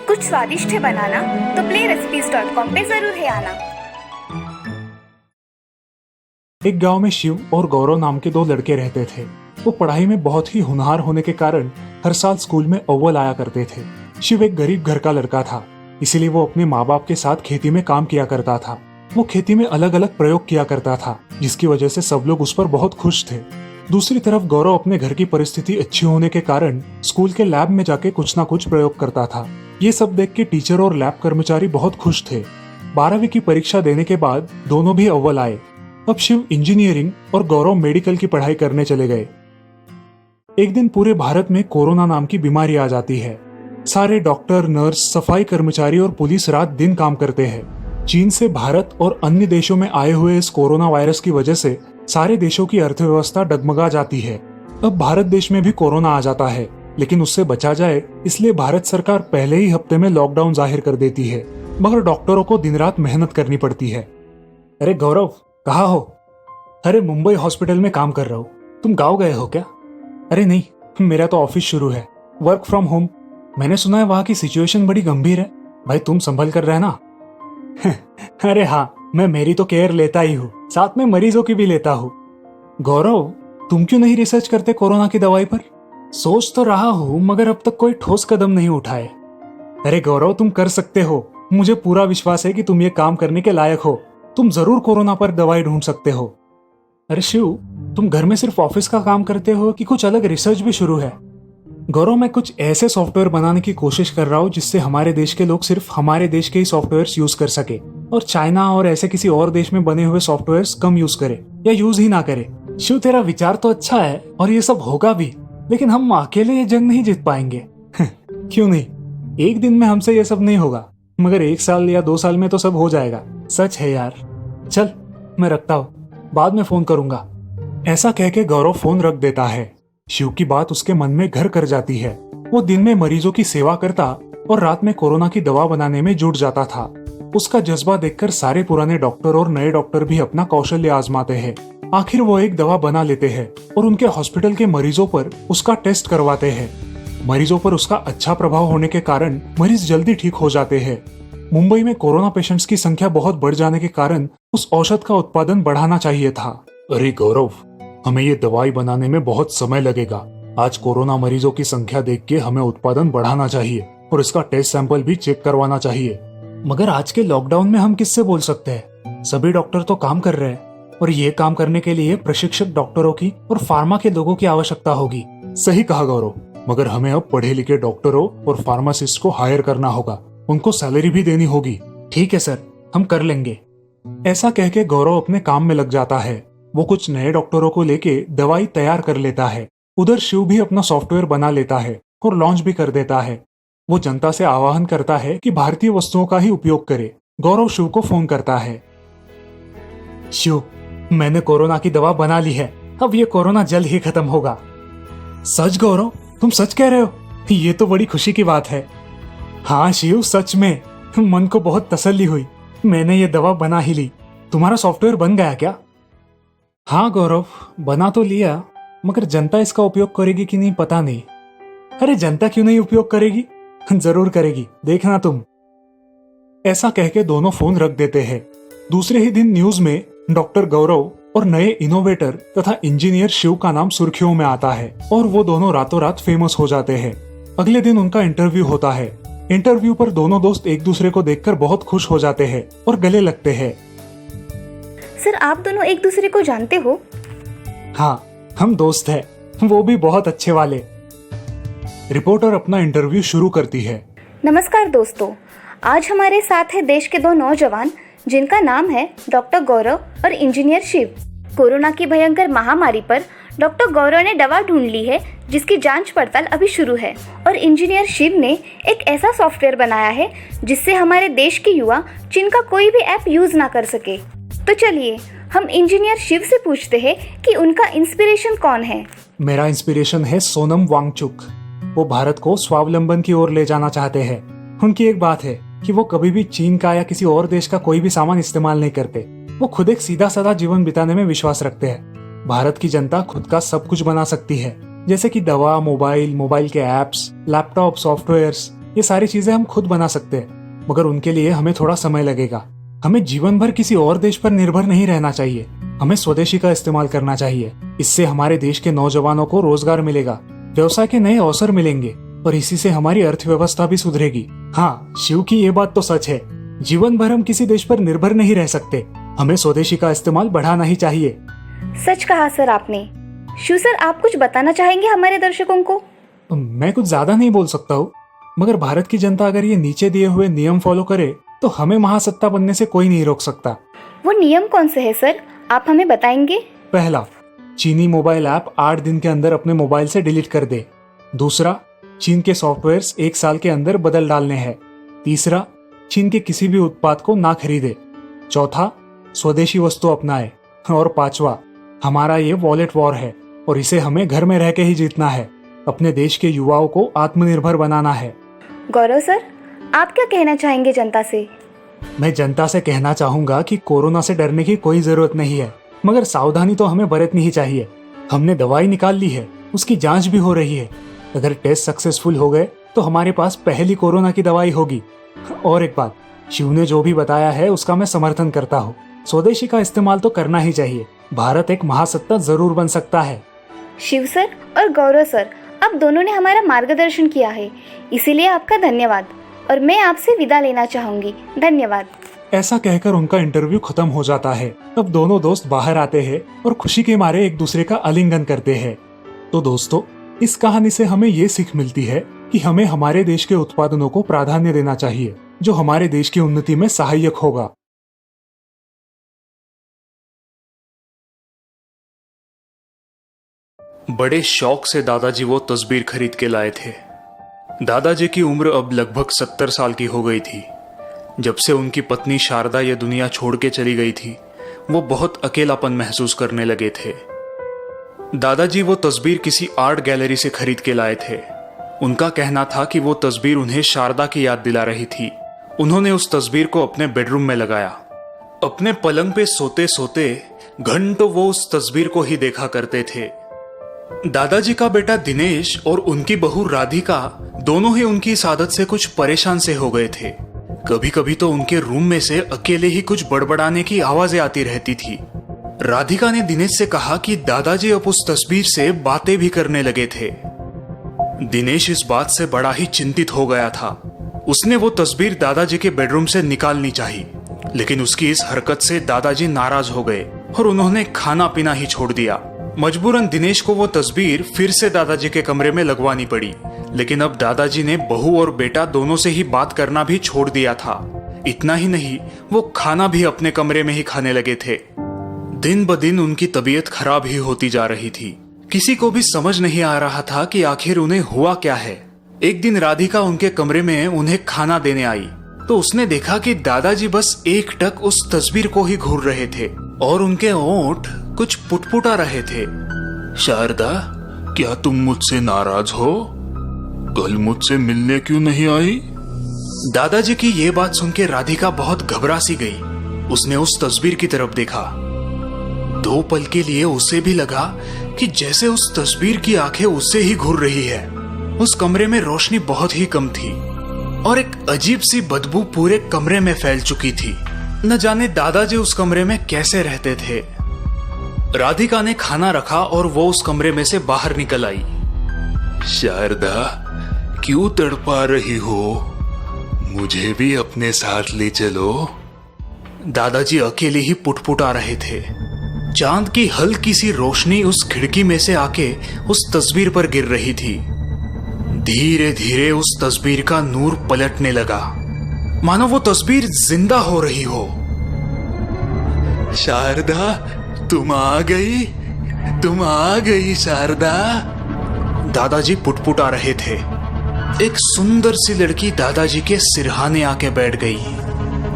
कुछ स्वादिष्ट है बनाना तो playrecipes.com पे जरूर है आना। एक गांव में शिव और गौरव नाम के दो लड़के रहते थे। वो पढ़ाई में बहुत ही होनहार होने के कारण हर साल स्कूल में अव्वल आया करते थे। शिव एक गरीब घर का लड़का था, इसीलिए वो अपने माँ बाप के साथ खेती में काम किया करता था। वो खेती में अलग अलग प्रयोग किया करता था, जिसकी वजह से सब लोग उस पर बहुत खुश थे। दूसरी तरफ गौरव अपने घर की परिस्थिति अच्छी होने के कारण स्कूल के लैब में जाके कुछ ना कुछ प्रयोग करता था। ये सब देख के टीचर और लैब कर्मचारी बहुत खुश थे। 12वीं की परीक्षा देने के बाद दोनों भी अव्वल आए। अब शिव इंजीनियरिंग और गौरव मेडिकल की पढ़ाई करने चले गए। एक दिन पूरे भारत में कोरोना नाम की बीमारी आ जाती है। सारे डॉक्टर, नर्स, सफाई कर्मचारी और पुलिस रात दिन काम करते हैं। चीन से भारत और अन्य देशों में आए हुए इस कोरोना वायरस की वजह से सारे देशों की अर्थव्यवस्था डगमगा जाती है। अब भारत देश में भी कोरोना आ जाता है, लेकिन उससे बचा जाए इसलिए भारत सरकार पहले ही हफ्ते में लॉकडाउन जाहिर कर देती है, मगर डॉक्टरों को दिन रात मेहनत करनी पड़ती है। अरे गौरव, कहाँ हो? अरे मुंबई हॉस्पिटल में काम कर रहा हूँ। तुम गाँव गए हो क्या? अरे नहीं, मेरा तो ऑफिस शुरू है, वर्क फ्रॉम होम। मैंने सुना है वहाँ की सिचुएशन बड़ी गंभीर है। भाई तुम संभल कर रहना। अरे हाँ, मैं मेरी तो केयर लेता ही हूँ, साथ में मरीजों की भी लेता हूँ। गौरव, तुम क्यों नहीं रिसर्च करते कोरोना की दवाई पर? सोच तो रहा हूँ, मगर अब तक कोई ठोस कदम नहीं उठाए। अरे गौरव, तुम कर सकते हो। मुझे पूरा विश्वास है कि तुम ये काम करने के लायक हो। तुम जरूर कोरोना पर दवाई ढूंढ सकते हो। अरे शिव, तुम घर में सिर्फ ऑफिस का काम करते हो कि कुछ अलग रिसर्च भी शुरू है? गौरव, मैं कुछ ऐसे सॉफ्टवेयर बनाने की कोशिश कर रहा हूँ जिससे हमारे देश के लोग सिर्फ हमारे देश के ही सॉफ्टवेयर यूज कर सके और चाइना और ऐसे किसी और देश में बने हुए सॉफ्टवेयर कम यूज करे या यूज ही ना करे। शिव, तेरा विचार तो अच्छा है और ये सब होगा भी, लेकिन हम अकेले ये जंग नहीं जीत पाएंगे। क्यों नहीं? एक दिन में हमसे ये सब नहीं होगा, मगर 1 साल या 2 साल में तो सब हो जाएगा। सच है यार। चल, मैं रखता हूँ, बाद में फोन करूंगा। ऐसा कह के गौरव फोन रख देता है। शिव की बात उसके मन में घर कर जाती है। वो दिन में मरीजों की सेवा करता और रात में कोरोना की दवा बनाने में जुट जाता था। उसका जज्बा देखकर सारे पुराने डॉक्टर और नए डॉक्टर भी अपना कौशल्य आजमाते हैं। आखिर वो एक दवा बना लेते हैं और उनके हॉस्पिटल के मरीजों पर उसका टेस्ट करवाते हैं। मरीजों पर उसका अच्छा प्रभाव होने के कारण मरीज जल्दी ठीक हो जाते हैं। मुंबई में कोरोना पेशेंट्स की संख्या बहुत बढ़ जाने के कारण उस औषध का उत्पादन बढ़ाना चाहिए था। अरे गौरव, हमें ये दवाई बनाने में बहुत समय लगेगा। आज कोरोना मरीजों की संख्या देख के हमें उत्पादन बढ़ाना चाहिए और इसका टेस्ट सैंपल भी चेक करवाना चाहिए। मगर आज के लॉकडाउन में हम किससे बोल सकते हैं? सभी डॉक्टर तो काम कर रहे हैं और ये काम करने के लिए प्रशिक्षक डॉक्टरों की और फार्मा के लोगों की आवश्यकता होगी। सही कहा गौरव, मगर हमें अब पढ़े लिखे डॉक्टरों और फार्मासिस्ट को हायर करना होगा। उनको सैलरी भी देनी होगी। ठीक है सर, हम कर लेंगे। ऐसा कह के गौरव अपने काम में लग जाता है। वो कुछ नए डॉक्टरों को लेके दवाई तैयार कर लेता है। उधर शिव भी अपना सॉफ्टवेयर बना लेता है और लॉन्च भी कर देता है। वो जनता से आह्वान करता है कि भारतीय वस्तुओं का ही उपयोग करे। गौरव शिव को फोन करता है। शिव, मैंने कोरोना की दवा बना ली है। अब ये कोरोना जल्द ही खत्म होगा। सच गौरव, तुम सच कह रहे हो? ये तो बड़ी खुशी की बात है। हाँ शिव, सच में। मन को बहुत तसल्ली हुई। मैंने ये दवा बना ही ली। तुम्हारा सॉफ्टवेयर बन गया क्या? हाँ गौरव, बना तो लिया, मगर जनता इसका उपयोग करेगी कि नहीं पता नहीं। अरे जनता क्यों नहीं उपयोग करेगी? जरूर करेगी, देखना तुम। ऐसा कह के दोनों फोन रख देते हैं। दूसरे ही दिन न्यूज में डॉक्टर गौरव और नए इनोवेटर तथा इंजीनियर शिव का नाम सुर्खियों में आता है और वो दोनों रातों रात फेमस हो जाते हैं। अगले दिन उनका इंटरव्यू होता है। इंटरव्यू पर दोनों दोस्त एक दूसरे को देखकर बहुत खुश हो जाते हैं और गले लगते हैं। सर, आप दोनों एक दूसरे को जानते हो? हाँ, हम दोस्त हैं, वो भी बहुत अच्छे वाले। रिपोर्टर अपना इंटरव्यू शुरू करती है। नमस्कार दोस्तों, आज हमारे साथ है देश के 2 नौजवान जिनका नाम है डॉक्टर गौरव और इंजीनियर शिव। कोरोना की भयंकर महामारी पर डॉक्टर गौरव ने दवा ढूंढ ली है जिसकी जांच पड़ताल अभी शुरू है और इंजीनियर शिव ने एक ऐसा सॉफ्टवेयर बनाया है जिससे हमारे देश के युवा चीन का कोई भी ऐप यूज ना कर सके। तो चलिए हम इंजीनियर शिव से पूछते हैं कि उनका इंस्पिरेशन कौन है। मेरा इंस्पिरेशन है सोनम वांगचुक। वो भारत को स्वावलंबन की ओर ले जाना चाहते हैं। उनकी एक बात है कि वो कभी भी चीन का या किसी और देश का कोई भी सामान इस्तेमाल नहीं करते। वो खुद एक सीधा साधा जीवन बिताने में विश्वास रखते हैं। भारत की जनता खुद का सब कुछ बना सकती है, जैसे कि दवा, मोबाइल के एप्स, लैपटॉप, सॉफ्टवेयर्स, ये सारी चीजें हम खुद बना सकते हैं, मगर उनके लिए हमें थोड़ा समय लगेगा। हमें जीवन भर किसी और देश पर निर्भर नहीं रहना चाहिए। हमें स्वदेशी का इस्तेमाल करना चाहिए। इससे हमारे देश के नौजवानों को रोजगार मिलेगा, व्यवसाय के नए अवसर मिलेंगे और इसी से हमारी अर्थव्यवस्था भी सुधरेगी। हाँ, शिव की ये बात तो सच है, जीवन भर हम किसी देश पर निर्भर नहीं रह सकते। हमें स्वदेशी का इस्तेमाल बढ़ाना ही चाहिए। सच कहा सर आपने। शिव सर, आप कुछ बताना चाहेंगे हमारे दर्शकों को? मैं कुछ ज्यादा नहीं बोल सकता हूँ, मगर भारत की जनता अगर ये नीचे दिए हुए नियम फॉलो करे तो हमें महासत्ता बनने से कोई नहीं रोक सकता। वो नियम कौन से है सर, आप हमें बताएंगे? पहला, चीनी मोबाइल ऐप 8 दिन के अंदर अपने मोबाइल से डिलीट कर दे। दूसरा, चीन के सॉफ्टवेयर्स 1 साल के अंदर बदल डालने हैं। तीसरा, चीन के किसी भी उत्पाद को ना खरीदे। चौथा, स्वदेशी वस्तु अपनाए। और पांचवा, हमारा ये वॉलेट वॉर है और इसे हमें घर में रह के ही जीतना है। अपने देश के युवाओं को आत्मनिर्भर बनाना है। गौरव सर, आप क्या कहना चाहेंगे जनता से? मैं जनता से कहना चाहूंगा कि कोरोना से डरने की कोई जरूरत नहीं है, मगर सावधानी तो हमें बरतनी ही चाहिए। हमने दवाई निकाल ली है, उसकी जांच भी हो रही है। अगर टेस्ट सक्सेसफुल हो गए तो हमारे पास पहली कोरोना की दवाई होगी। और एक बात, शिव ने जो भी बताया है उसका मैं समर्थन करता हूँ। स्वदेशी का इस्तेमाल तो करना ही चाहिए। भारत एक महासत्ता जरूर बन सकता है। शिव सर और गौरव सर, आप दोनों ने हमारा मार्गदर्शन किया है, इसीलिए आपका धन्यवाद। और मैं आपसे विदा लेना चाहूंगी। धन्यवाद। ऐसा कहकर उनका इंटरव्यू खत्म हो जाता है। अब दोनों दोस्त बाहर आते हैं और खुशी के मारे एक दूसरे का आलिंगन करते हैं। तो दोस्तों, इस कहानी से हमें ये सीख मिलती है कि हमें हमारे देश के उत्पादनों को प्राधान्य देना चाहिए, जो हमारे देश की उन्नति में सहायक होगा। बड़े शौक से दादाजी वो तस्वीर खरीद के लाए थे। दादाजी की उम्र अब लगभग 70 साल की हो गई थी। जब से उनकी पत्नी शारदा ये दुनिया छोड़ के चली गई थी, वो बहुत अकेलापन महसूस करने लगे थे। दादाजी वो तस्वीर किसी आर्ट गैलरी से खरीद के लाए थे। उनका कहना था कि वो तस्वीर उन्हें शारदा की याद दिला रही थी। उन्होंने उस तस्वीर को अपने बेडरूम में लगाया। अपने पलंग पे सोते सोते घंटों वो उस तस्वीर को ही देखा करते थे। दादाजी का बेटा दिनेश और उनकी बहू राधिका दोनों ही उनकी इस आदत से कुछ परेशान से हो गए थे। कभी कभी तो उनके रूम में से अकेले ही कुछ बड़बड़ाने की आवाजें आती रहती थी। राधिका ने दिनेश से कहा कि दादाजी अब उस तस्वीर से बातें भी करने लगे थे। दिनेश इस बात से बड़ा ही चिंतित हो गया था। उसने वो तस्वीर दादाजी के बेडरूम से निकालनी चाहिए, लेकिन उसकी इस हरकत से दादाजी नाराज हो गए और उन्होंने खाना पीना ही छोड़ दिया। मजबूरन दिनेश को वो तस्वीर फिर से दादाजी के कमरे में लगवानी पड़ी, लेकिन अब दादाजी ने बहू और बेटा दोनों से ही बात करना भी छोड़ दिया था। इतना ही नहीं, वो खाना भी अपने कमरे में ही खाने लगे थे। दिन ब दिन उनकी तबीयत खराब ही होती जा रही थी। किसी को भी समझ नहीं आ रहा था कि आखिर उन्हें हुआ क्या है। एक दिन राधिका उनके कमरे में उन्हें खाना देने आई तो उसने देखा कि दादाजी बस एकटक उस तस्वीर को ही घूर रहे थे और उनके होंठ कुछ पुटपुटा रहे थे। शारदा, क्या तुम मुझसे नाराज हो? कल मुझसे मिलने क्यों नहीं आई? दादाजी की ये बात सुन के राधिका बहुत घबरा सी गई। उसने उस तस्वीर की तरफ देखा। 2 पल के लिए उसे भी लगा कि जैसे उस तस्वीर की आंखें उससे ही घूर रही है। उस कमरे में रोशनी बहुत ही कम थी और एक अजीब सी बदबू पूरे कमरे में फैल चुकी थी। न जाने दादाजी उस कमरे में कैसे रहते थे। राधिका ने खाना रखा और वो उस कमरे में से बाहर निकल आई। शारदा, क्यों तड़पा रही हो? मुझे भी अपने साथ ले चलो। दादाजी अकेले ही पुटपुटा रहे थे। चांद की हल्की सी रोशनी उस खिड़की में से आके उस तस्वीर पर गिर रही थी। धीरे धीरे उस तस्वीर का नूर पलटने लगा, मानो वो तस्वीर जिंदा हो रही हो। शारदा, तुम आ गई? तुम आ गई शारदा? दादाजी पुटपुटा रहे थे। एक सुंदर सी लड़की दादाजी के सिरहाने आके बैठ गई।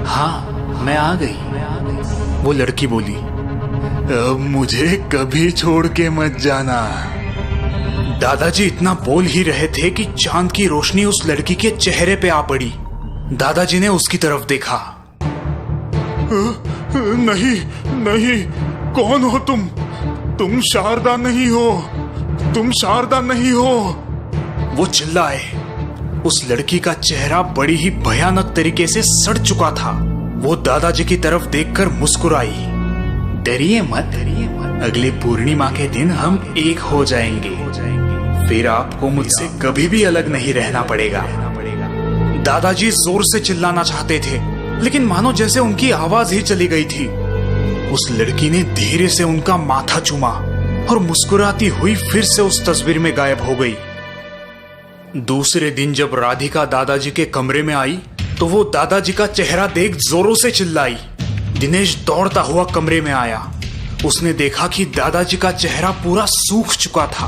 हाँ, मैं आ गई, वो लड़की बोली। अब मुझे कभी छोड़ के मत जाना। दादाजी इतना बोल ही रहे थे कि चांद की रोशनी उस लड़की के चेहरे पे आ पड़ी। दादाजी ने उसकी तरफ देखा। नहीं नहीं, कौन हो तुम? तुम शारदा नहीं हो, तुम शारदा नहीं हो। वो चिल्लाए। उस लड़की का चेहरा बड़ी ही भयानक तरीके से सड़ चुका था। वो दादाजी की तरफ देखकर मुस्कुराई। डरिए मत, अगले पूर्णिमा के दिन हम एक हो जाएंगे। फिर आपको मुझसे कभी भी अलग नहीं रहना पड़ेगा। दादाजी जोर से चिल्लाना चाहते थे, लेकिन मानो जैसे उनकी आवाज ही चली गई थी। उस लड़की ने धीरे से उनका माथा चूमा और मुस्कुराती हुई फिर से उस तस्वीर में गायब हो गई। दूसरे दिन जब राधिका दादाजी के कमरे में आई तो वो दादाजी का चेहरा देख जोरों से चिल्लाई। दिनेश दौड़ता हुआ कमरे में आया। उसने देखा कि दादाजी का चेहरा पूरा सूख चुका था,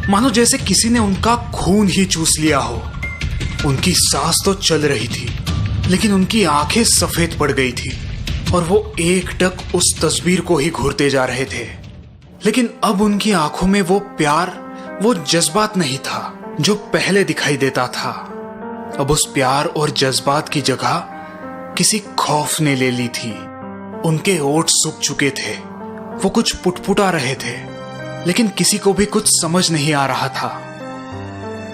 मानो जैसे किसी ने उनका खून ही चूस लिया हो। उनकी सांस तो चल रही थी, लेकिन उनकी आंखें सफेद पड़ गई थी और वो एकटक उस तस्वीर को ही घूरते जा रहे थे। लेकिन अब उनकी आंखों में वो प्यार, वो जज्बात नहीं था जो पहले दिखाई देता था। अब उस प्यार और जज्बात की जगह किसी खौफ ने ले ली थी। उनके ओठ सूख चुके थे, वो कुछ पुटपुटा रहे थे, लेकिन किसी को भी कुछ समझ नहीं आ रहा था।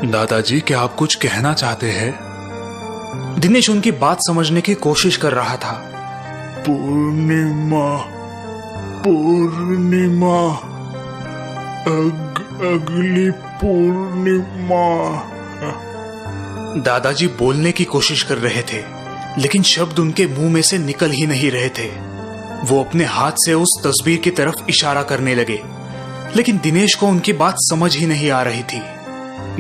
दादाजी, क्या आप कुछ कहना चाहते हैं? दिनेश उनकी बात समझने की कोशिश कर रहा था। पूर्णिमा, पूर्णिमा, अगली पूर्णिमा। दादाजी बोलने की कोशिश कर रहे थे, लेकिन शब्द उनके मुंह में से निकल ही नहीं रहे थे। वो अपने हाथ से उस तस्वीर की तरफ इशारा करने लगे, लेकिन दिनेश को उनकी बात समझ ही नहीं आ रही थी।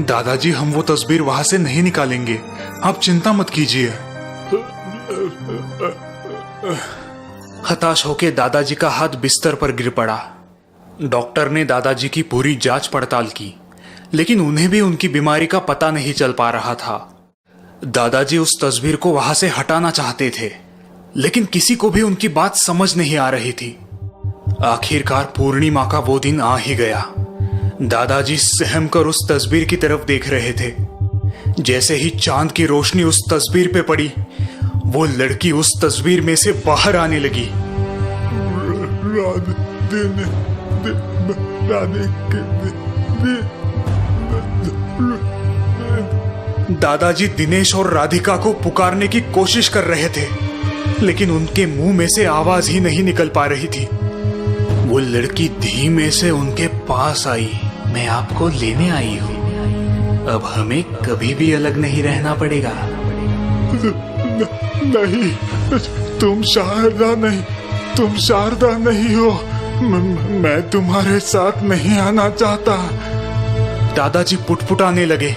दादाजी, हम वो तस्वीर वहां से नहीं निकालेंगे, आप चिंता मत कीजिए। हताश होकर दादाजी का हाथ बिस्तर पर गिर पड़ा। डॉक्टर ने दादाजी की पूरी जांच पड़ताल की, लेकिन उन्हें भी उनकी बीमारी का पता नहीं चल पा रहा था। दादाजी उस तस्वीर को वहां से हटाना चाहते थे, लेकिन किसी को भी उनकी बात समझ नहीं आ रही थी। आखिरकार पूर्णिमा का वो दिन आ ही गया। दादाजी सहम कर उस तस्वीर की तरफ देख रहे थे। जैसे ही चांद की रोशनी उस तस्वीर पे पड़ी, वो लड़की उस तस्वीर में से बाहर आने लगी। दादाजी दिनेश और राधिका को पुकारने की कोशिश कर रहे थे, लेकिन उनके मुंह में से आवाज ही नहीं निकल पा रही थी। वो लड़की धीमे से उनके पास आई। मैं आपको लेने आई हूँ, अब हमें कभी भी अलग नहीं रहना पड़ेगा। नहीं, तुम शारदा नहीं, तुम शारदा नहीं हो। मैं तुम्हारे साथ नहीं आना चाहता। दादाजी पुटपुटाने लगे।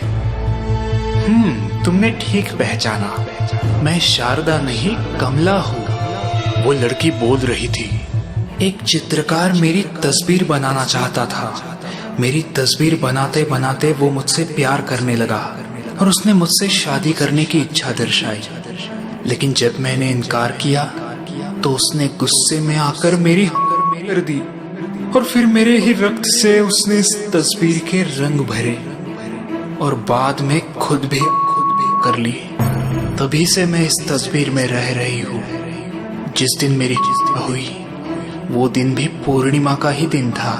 तुमने ठीक पहचाना, मैं शारदा नहीं कमला हूँ। वो लड़की बोल रही थी। एक चित्रकार मेरी तस्वीर बनाना चाहता था। मेरी तस्वीर बनाते बनाते वो मुझसे प्यार करने लगा और उसने मुझसे शादी करने की इच्छा दर्शाई, लेकिन जब मैंने इनकार किया तो उसने गुस्से में आकर मेरी कर दी और फिर मेरे ही रक्त से उसने इस तस्वीर के रंग भरे और बाद में खुद भी कर ली। तभी से मैं इस तस्वीर में रह रही हूँ। जिस दिन मेरी हुई वो दिन भी पूर्णिमा का ही दिन था।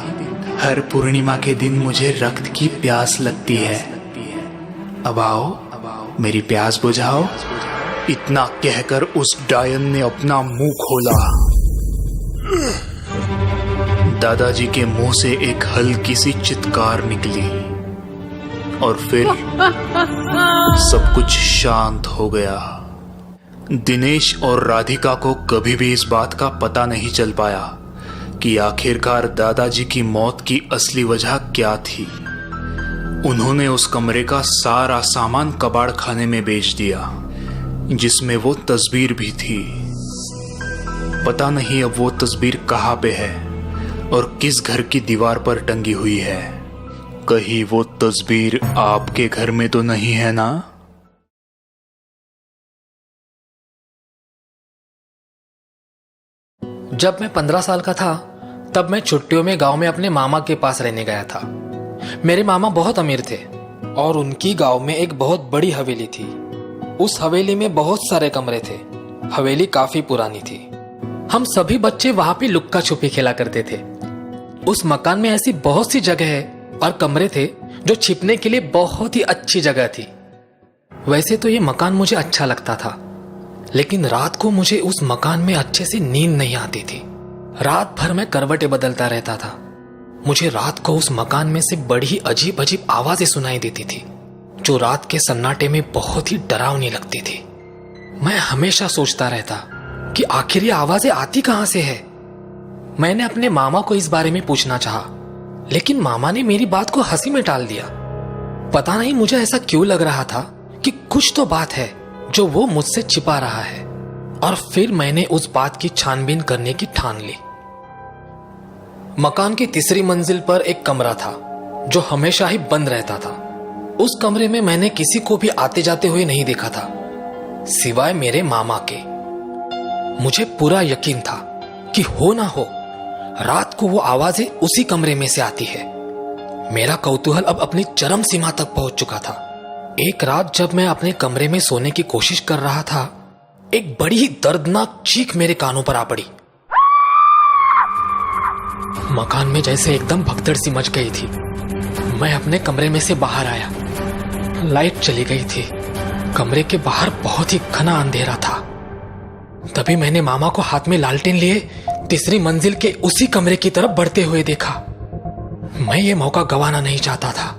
हर पूर्णिमा के दिन मुझे रक्त की प्यास लगती है। अब आओ, मेरी प्यास बुझाओ। इतना कहकर उस डायन ने अपना मुंह खोला। दादाजी के मुंह से एक हल्की सी चित्कार निकली और फिर सब कुछ शांत हो गया। दिनेश और राधिका को कभी भी इस बात का पता नहीं चल पाया कि आखिरकार दादाजी की मौत की असली वजह क्या थी। उन्होंने उस कमरे का सारा सामान कबाड़ खाने में बेच दिया, जिसमें वो तस्वीर भी थी। पता नहीं अब वो तस्वीर कहाँ पे है और किस घर की दीवार पर टंगी हुई है। कहीं वो तस्वीर आपके घर में तो नहीं है ना? जब मैं 15 साल का था तब मैं छुट्टियों में गांव में अपने मामा के पास रहने गया था। मेरे मामा बहुत अमीर थे और उनकी गांव में एक बहुत बड़ी हवेली थी। उस हवेली में बहुत सारे कमरे थे। हवेली काफी पुरानी थी। हम सभी बच्चे वहां पे लुक्का छुपी खेला करते थे। उस मकान में ऐसी बहुत सी जगह है और कमरे थे जो छिपने के लिए बहुत ही अच्छी जगह थी। वैसे तो ये मकान मुझे अच्छा लगता था, लेकिन रात को मुझे उस मकान में अच्छे से नींद नहीं आती थी। रात भर मैं करवटें बदलता रहता था। मुझे रात को उस मकान में से बड़ी अजीब अजीब आवाजें सुनाई देती थी, जो रात के सन्नाटे में बहुत ही डरावनी लगती थी। मैं हमेशा सोचता रहता कि आखिर ये आवाजें आती कहां से है। मैंने अपने मामा को इस बारे में पूछना चाहा, लेकिन मामा ने मेरी बात को हंसी में टाल दिया। पता नहीं मुझे ऐसा क्यों लग रहा था कि कुछ तो बात है जो वो मुझसे छिपा रहा है। और फिर मैंने उस बात की छानबीन करने की ठान ली। मकान की तीसरी मंजिल पर एक कमरा था जो हमेशा ही बंद रहता था। उस कमरे में मैंने किसी को भी आते जाते हुए नहीं देखा था, सिवाय मेरे मामा के। मुझे पूरा यकीन था कि हो ना हो रात को वो आवाजें उसी कमरे में से आती है। मेरा कौतूहल अब अपनी चरम सीमा तक पहुंच चुका था। एक रात जब मैं अपने कमरे में सोने की कोशिश कर रहा था, एक बड़ी ही दर्दनाक चीख मेरे कानों पर आ पड़ी। मकान में जैसे एकदम भगदड़ सी मच गई थी। मैं अपने कमरे में से बाहर आया। लाइट चली गई थी। कमरे के बाहर बहुत ही घना अंधेरा था। तभी मैंने मामा को हाथ में लालटेन लिए तीसरी मंजिल के उसी कमरे की तरफ बढ़ते हुए देखा। मैं ये मौका गंवाना नहीं चाहता था।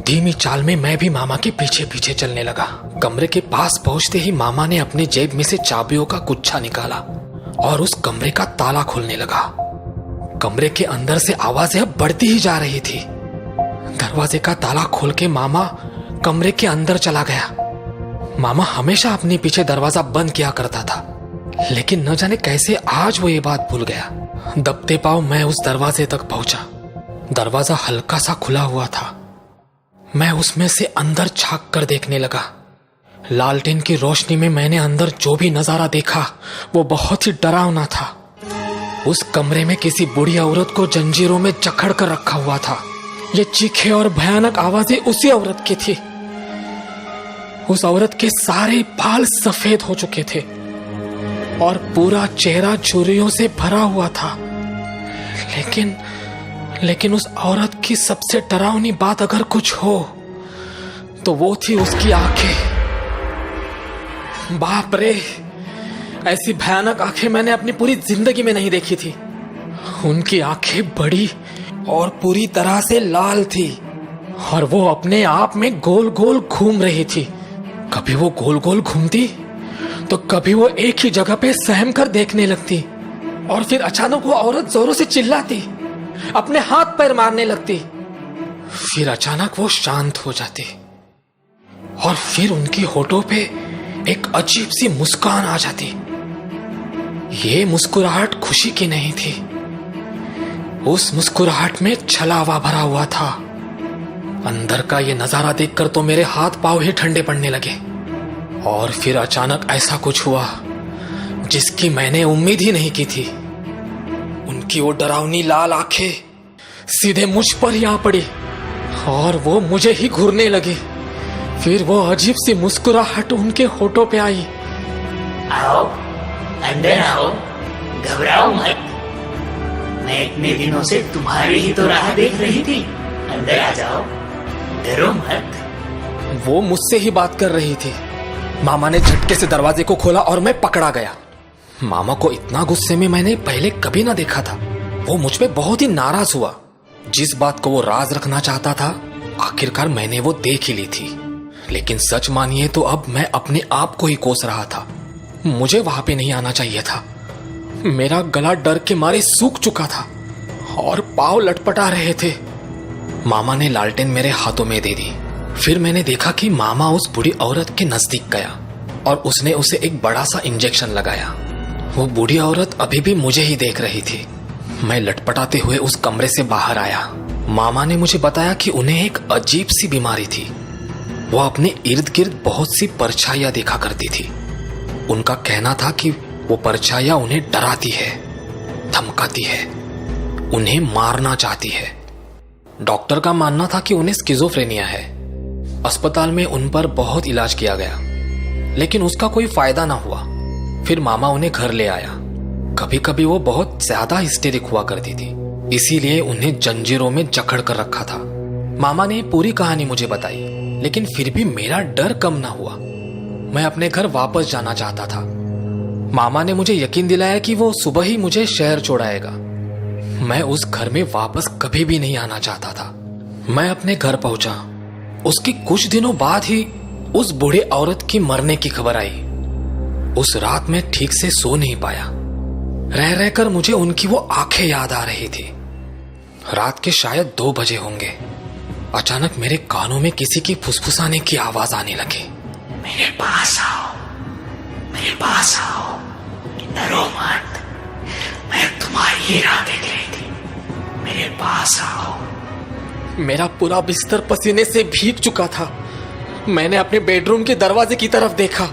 धीमी चाल में मैं भी मामा के पीछे पीछे चलने लगा। कमरे के पास पहुंचते ही मामा ने अपने जेब में से चाबियों का गुच्छा निकाला और उस कमरे का ताला खोलने लगा। कमरे के अंदर से आवाजें अब बढ़ती ही जा रही थी। दरवाजे का ताला खोल के मामा कमरे के अंदर चला गया। मामा हमेशा अपने पीछे दरवाजा बंद किया करता था, लेकिन न जाने कैसे आज वो ये बात भूल गया। दबते पांव मैं उस दरवाजे तक पहुंचा। दरवाजा हल्का सा खुला हुआ था। मैं उसमें से अंदर झांक कर देखने लगा। लालटेन की रोशनी में मैंने अंदर जो भी नजारा देखा वो बहुत ही डरावना था। उस कमरे में किसी बूढ़ी औरत को जंजीरों में जकड़ कर रखा हुआ था। ये चीखे और भयानक आवाजें उसी औरत की थी। उस औरत के सारे बाल सफेद हो चुके थे और पूरा चेहरा झुर्रियों से भरा हुआ था। लेकिन उस औरत की सबसे डरावनी बात अगर कुछ हो तो वो थी उसकी आंखें। बाप रे, ऐसी भयानक आंखें मैंने अपनी पूरी जिंदगी में नहीं देखी थी। उनकी आंखें बड़ी और पूरी तरह से लाल थी और वो अपने आप में गोल गोल घूम रही थी। कभी वो गोल गोल घूमती तो कभी वो एक ही जगह पे सहम कर देखने लगती और फिर अचानक वो औरत जोरों से चिल्लाती, अपने हाथ पैर मारने लगती। फिर अचानक वो शांत हो जाती और फिर उनकी होठों पे एक अजीब सी मुस्कान आ जाती। ये मुस्कुराहट खुशी की नहीं थी। उस मुस्कुराहट में छलावा भरा हुआ था। अंदर का ये नजारा देखकर तो मेरे हाथ पांव ही ठंडे पड़ने लगे। और फिर अचानक ऐसा कुछ हुआ जिसकी मैंने उम्मीद ही नहीं की थी। उनकी वो डरावनी लाल आंखें सीधे मुझ पर ही आ पड़ी और वो मुझे ही घूरने लगी। फिर वो अजीब सी मुस्कुराहट उनके होठों पे आई। आओ, अंदर आओ, घबराओ मत। मैं इतने दिनों से तुम्हारी ही तो राह देख रही थी। अंदर आ जाओ, डरो मत। वो मुझसे ही बात कर रही थी। मामा ने झटके से दरवाजे को खोला और मैं पकड़ा गया। मामा को इतना गुस्से में मैंने पहले कभी ना देखा था। वो मुझ पे बहुत ही नाराज हुआ। जिस बात को वो राज रखना चाहता था आखिरकार मैंने वो देख ही ली थी। लेकिन सच मानिए तो अब मैं अपने आप को ही कोस रहा था। मुझे वहां पे नहीं आना चाहिए था। मेरा गला डर के मारे सूख चुका था और पांव लटपटा रहे थे। मामा ने लालटेन मेरे हाथों में दे दी। फिर मैंने देखा कि मामा उस बूढ़ी औरत के नजदीक गया और उसने उसे एक बड़ा सा इंजेक्शन लगाया। वो बूढ़ी औरत अभी भी मुझे ही देख रही थी। मैं लटपटाते हुए उस कमरे से बाहर आया। मामा ने मुझे बताया कि उन्हें एक अजीब सी बीमारी थी। वो अपने इर्द गिर्द बहुत सी परछाइयां देखा करती थी। उनका कहना था कि वो परछाइयां उन्हें डराती है, धमकाती है, उन्हें मारना चाहती है। डॉक्टर का मानना था कि उन्हें स्किज़ोफ्रेनिया है। अस्पताल में उन पर बहुत इलाज किया गया, लेकिन उसका कोई फायदा ना हुआ। फिर मामा उन्हें घर ले आया। कभी कभी वो बहुत ज्यादा हिस्टेरिक हुआ करती थी। इसीलिए उन्हें जंजीरों में जकड़ कर रखा था। मामा ने पूरी कहानी मुझे बताई, लेकिन फिर भी मेरा डर कम ना हुआ। मैं अपने घर वापस जाना चाहता था। मामा ने मुझे यकीन दिलाया कि वो सुबह ही मुझे शहर छोड़ाएगा। मैं उस घर में वापस कभी भी नहीं आना चाहता था। मैं अपने घर पहुंचा। उसके कुछ दिनों बाद ही उस बूढ़ी औरत की मरने की खबर आई। उस रात मैं ठीक से सो नहीं पाया। रह रहकर मुझे उनकी वो आंखें याद आ रही थी। रात के शायद 2 बजे होंगे। अचानक मेरे कानों में किसी की फुसफुसाने की आवाज आने लगी। मेरे पास आओ, मेरे पास आओ, डरो मत, मैं तुम्हारी ही राह देख रही थी, मेरे पास आओ। मेरा पूरा बिस्तर पसीने से भीग चुका था। मैंने अपने बेडरूम के दरवाजे की तरफ देखा।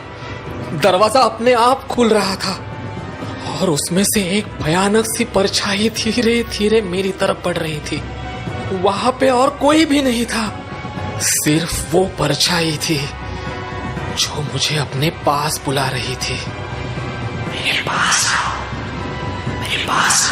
दरवाजा अपने आप खुल रहा था और उसमें से एक भयानक सी परछाई धीरे धीरे मेरी तरफ बढ़ रही थी। वहां पे और कोई भी नहीं था, सिर्फ वो परछाई थी जो मुझे अपने पास बुला रही थी। मेरे पास आओ, मेरे पास